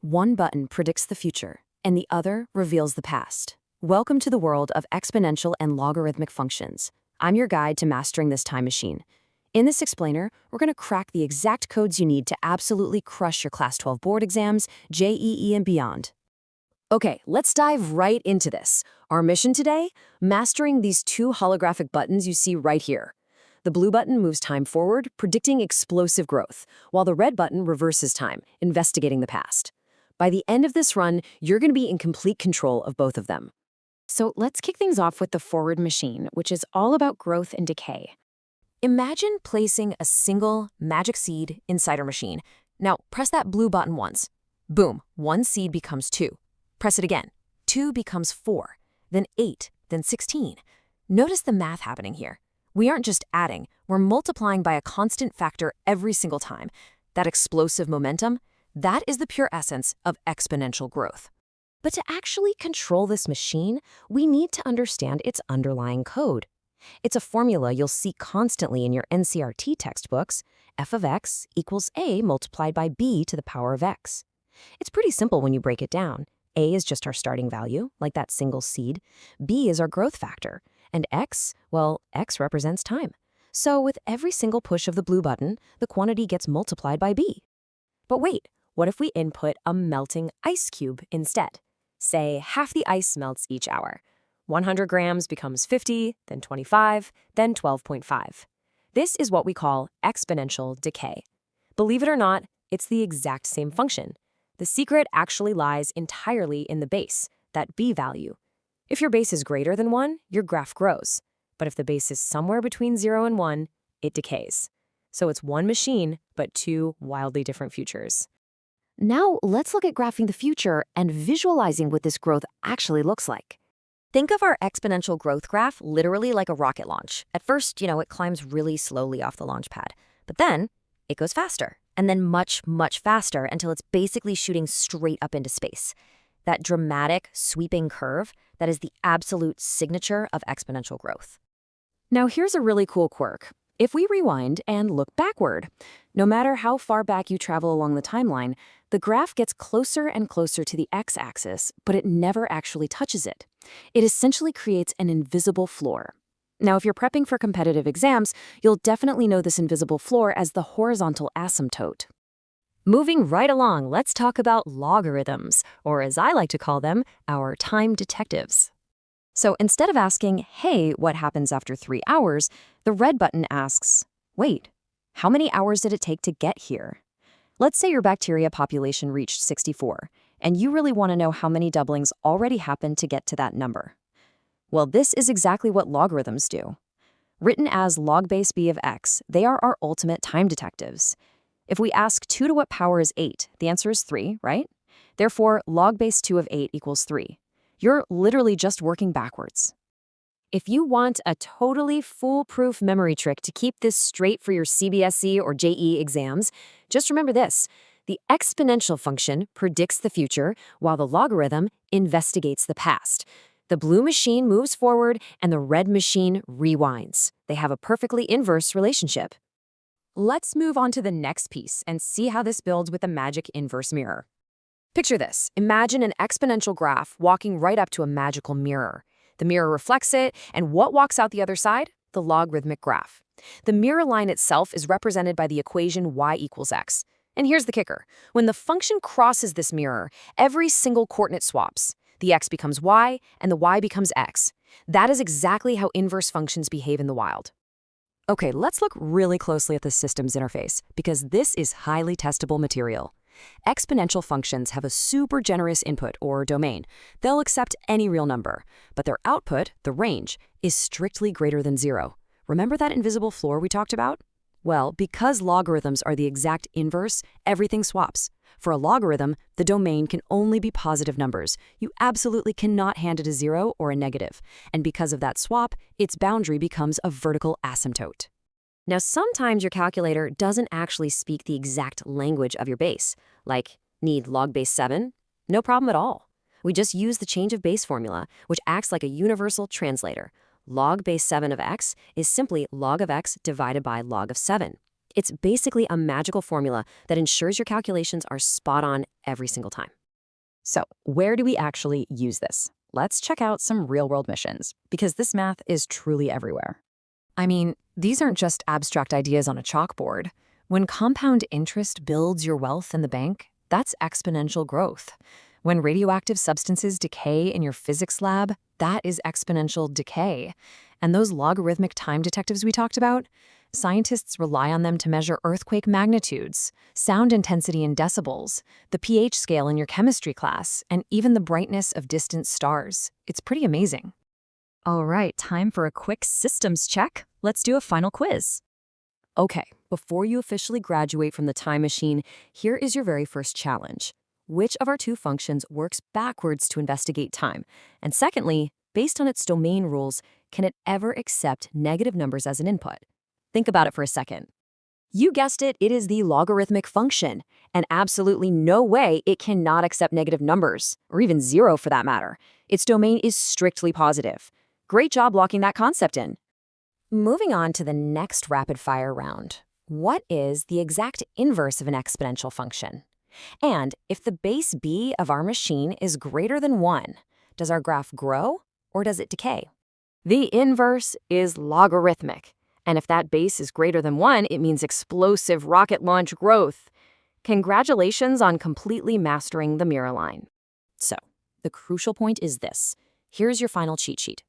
One button predicts the future, and the other reveals the past. Welcome to the world of exponential and logarithmic functions. I'm your guide to mastering this time machine. In this explainer, we're going to crack the exact codes you need to absolutely crush your Class 12 board exams, JEE, and beyond. Okay, let's dive right into this. Our mission today? Mastering these two holographic buttons you see right here. The blue button moves time forward, predicting explosive growth, while the red button reverses time, investigating the past. By the end of this run, you're going to be in complete control of both of them. So let's kick things off with the forward machine, which is all about growth and decay. Imagine placing a single magic seed inside our machine. Now, press that blue button once. Boom, one seed becomes 2. Press it again. 2 becomes 4, then 8, then 16. Notice the math happening here. We aren't just adding, we're multiplying by a constant factor every single time. That explosive momentum, that is the pure essence of exponential growth. But to actually control this machine, we need to understand its underlying code. It's a formula you'll see constantly in your NCERT textbooks. F of x equals a multiplied by b to the power of x. It's pretty simple when you break it down. A is just our starting value, like that single seed. B is our growth factor. And x, well, x represents time. So with every single push of the blue button, the quantity gets multiplied by b. But wait, what if we input a melting ice cube instead? Say half the ice melts each hour. 100 grams becomes 50, then 25, then 12.5. This is what we call exponential decay. Believe it or not, it's the exact same function. The secret actually lies entirely in the base, that b value. If your base is greater than 1, your graph grows. But if the base is somewhere between 0 and 1, it decays. So it's one machine, but two wildly different futures. Now, let's look at graphing the future and visualizing what this growth actually looks like. Think of our exponential growth graph literally like a rocket launch. At first, it climbs really slowly off the launch pad. But then, it goes faster, and then much, much faster until it's basically shooting straight up into space. That dramatic, sweeping curve, that is the absolute signature of exponential growth. Now, here's a really cool quirk. If we rewind and look backward, no matter how far back you travel along the timeline, the graph gets closer and closer to the x-axis, but it never actually touches it. It essentially creates an invisible floor. Now, if you're prepping for competitive exams, you'll definitely know this invisible floor as the horizontal asymptote. Moving right along, let's talk about logarithms, or as I like to call them, our time detectives. So instead of asking, hey, what happens after 3 hours, the red button asks, wait, how many hours did it take to get here? Let's say your bacteria population reached 64, and you really want to know how many doublings already happened to get to that number. Well, this is exactly what logarithms do. Written as log base b of x, they are our ultimate time detectives. If we ask 2 to what power is 8, the answer is 3, right? Therefore, log base 2 of 8 equals 3. You're literally just working backwards. If you want a totally foolproof memory trick to keep this straight for your CBSE or JEE exams, just remember this. The exponential function predicts the future, while the logarithm investigates the past. The blue machine moves forward, and the red machine rewinds. They have a perfectly inverse relationship. Let's move on to the next piece and see how this builds with the magic inverse mirror. Picture this. Imagine an exponential graph walking right up to a magical mirror. The mirror reflects it, and what walks out the other side? The logarithmic graph. The mirror line itself is represented by the equation y equals x. And here's the kicker. When the function crosses this mirror, every single coordinate swaps. The x becomes y, and the y becomes x. That is exactly how inverse functions behave in the wild. Okay, let's look really closely at the system's interface, because this is highly testable material. Exponential functions have a super generous input, or domain. They'll accept any real number, but their output, the range, is strictly greater than 0. Remember that invisible floor we talked about? Well, because logarithms are the exact inverse, everything swaps. For a logarithm, the domain can only be positive numbers. You absolutely cannot hand it a 0 or a negative. And because of that swap, its boundary becomes a vertical asymptote. Now, sometimes your calculator doesn't actually speak the exact language of your base. Like, need log base 7? No problem at all. We just use the change of base formula, which acts like a universal translator. Log base 7 of x is simply log of x divided by log of 7. It's basically a magical formula that ensures your calculations are spot on every single time. So, where do we actually use this? Let's check out some real-world missions, because this math is truly everywhere. I mean, these aren't just abstract ideas on a chalkboard. When compound interest builds your wealth in the bank, that's exponential growth. When radioactive substances decay in your physics lab, that is exponential decay. And those logarithmic time detectives we talked about, scientists rely on them to measure earthquake magnitudes, sound intensity in decibels, the pH scale in your chemistry class, and even the brightness of distant stars. It's pretty amazing. All right, time for a quick systems check. Let's do a final quiz. Okay, before you officially graduate from the time machine, here is your very first challenge. Which of our two functions works backwards to investigate time? And secondly, based on its domain rules, can it ever accept negative numbers as an input? Think about it for a second. You guessed it, it is the logarithmic function, and absolutely no way it cannot accept negative numbers, or even zero for that matter. Its domain is strictly positive. Great job locking that concept in. Moving on to the next rapid-fire round. What is the exact inverse of an exponential function? And if the base b of our machine is greater than 1, does our graph grow or does it decay? The inverse is logarithmic. And if that base is greater than 1, it means explosive rocket launch growth. Congratulations on completely mastering the mirror line. So, the crucial point is this. Here's your final cheat sheet.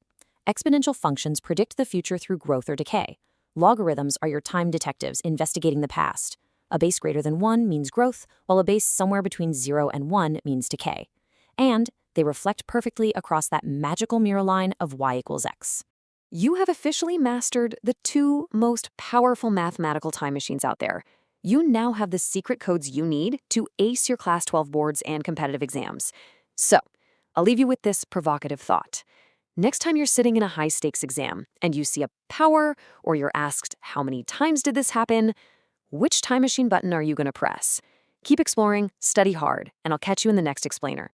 Exponential functions predict the future through growth or decay. Logarithms are your time detectives investigating the past. A base greater than 1 means growth, while a base somewhere between 0 and 1 means decay. And they reflect perfectly across that magical mirror line of y equals x. You have officially mastered the two most powerful mathematical time machines out there. You now have the secret codes you need to ace your Class 12 boards and competitive exams. So, I'll leave you with this provocative thought. Next time you're sitting in a high-stakes exam and you see a power, or you're asked, how many times did this happen? Which time machine button are you going to press? Keep exploring, study hard, and I'll catch you in the next explainer.